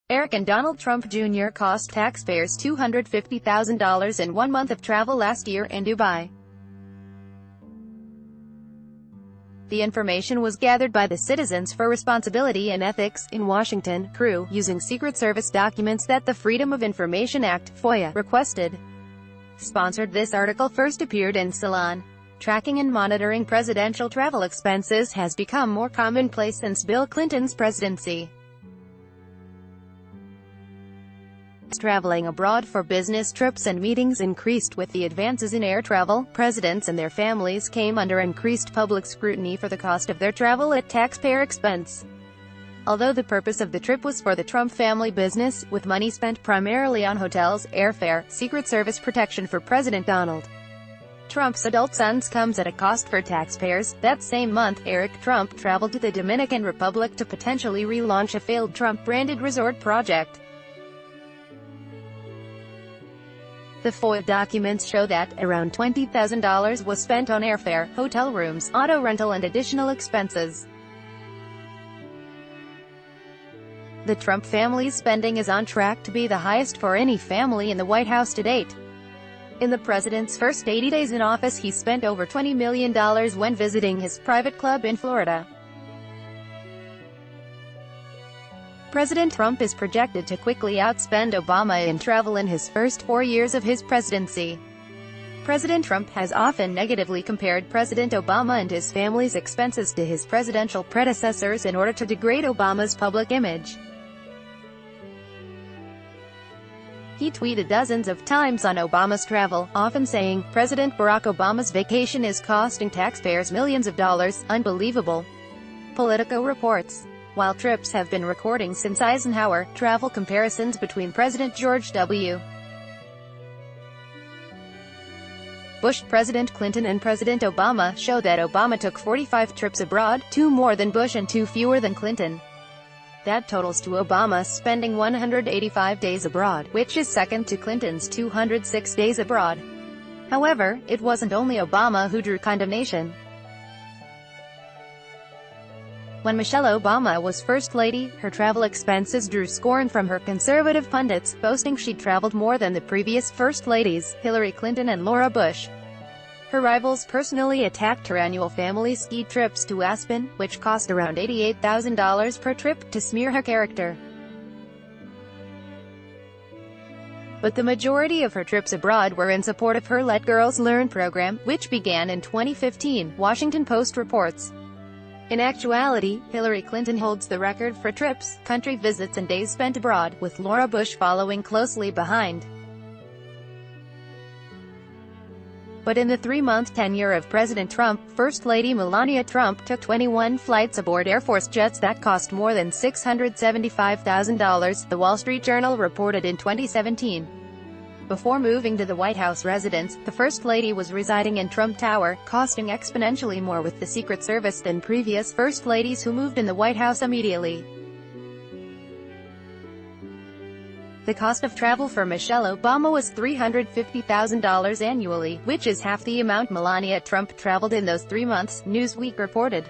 Eric and Donald Trump Jr. cost taxpayers $250,000 in 1 month of travel last year in Dubai. The information was gathered by the Citizens for Responsibility and Ethics in Washington crew, using Secret Service documents that the Freedom of Information Act (FOIA) requested. Sponsored. This article first appeared in Salon. Tracking and monitoring presidential travel expenses has become more commonplace since Bill Clinton's presidency. Traveling abroad for business trips and meetings increased with the advances in air travel. Presidents and their families came under increased public scrutiny for the cost of their travel at taxpayer expense. Although the purpose of the trip was for the Trump family business, with money spent primarily on hotels, airfare, Secret Service protection for President Donald Trump's adult sons comes at a cost for taxpayers. That same month, Eric Trump traveled to the Dominican Republic to potentially relaunch a failed Trump-branded resort project. The FOIA documents show that around $20,000 was spent on airfare, hotel rooms, auto rental and additional expenses. The Trump family's spending is on track to be the highest for any family in the White House to date. In the president's first 80 days in office, he spent over $20 million when visiting his private club in Florida. President Trump is projected to quickly outspend Obama in travel in his first 4 years of his presidency. President Trump has often negatively compared President Obama and his family's expenses to his presidential predecessors in order to degrade Obama's public image. He tweeted dozens of times on Obama's travel, often saying, "President Barack Obama's vacation is costing taxpayers millions of dollars. Unbelievable." Politico reports. While trips have been recording since Eisenhower, travel comparisons between President George W. Bush, President Clinton and President Obama show that Obama took 45 trips abroad, 2 more than Bush and 2 fewer than Clinton. That totals to Obama spending 185 days abroad, which is second to Clinton's 206 days abroad. However, it wasn't only Obama who drew condemnation. When Michelle Obama was First Lady, her travel expenses drew scorn from her conservative pundits, boasting she'd traveled more than the previous First Ladies, Hillary Clinton and Laura Bush. Her rivals personally attacked her annual family ski trips to Aspen, which cost around $88,000 per trip, to smear her character. But the majority of her trips abroad were in support of her Let Girls Learn program, which began in 2015, Washington Post reports. In actuality, Hillary Clinton holds the record for trips, country visits and days spent abroad, with Laura Bush following closely behind. But in the 3-month tenure of President Trump, First Lady Melania Trump took 21 flights aboard Air Force jets that cost more than $675,000, The Wall Street Journal reported in 2017. Before moving to the White House residence, the First Lady was residing in Trump Tower, costing exponentially more with the Secret Service than previous First Ladies who moved in the White House immediately. The cost of travel for Michelle Obama was $350,000 annually, which is half the amount Melania Trump traveled in those 3 months, Newsweek reported.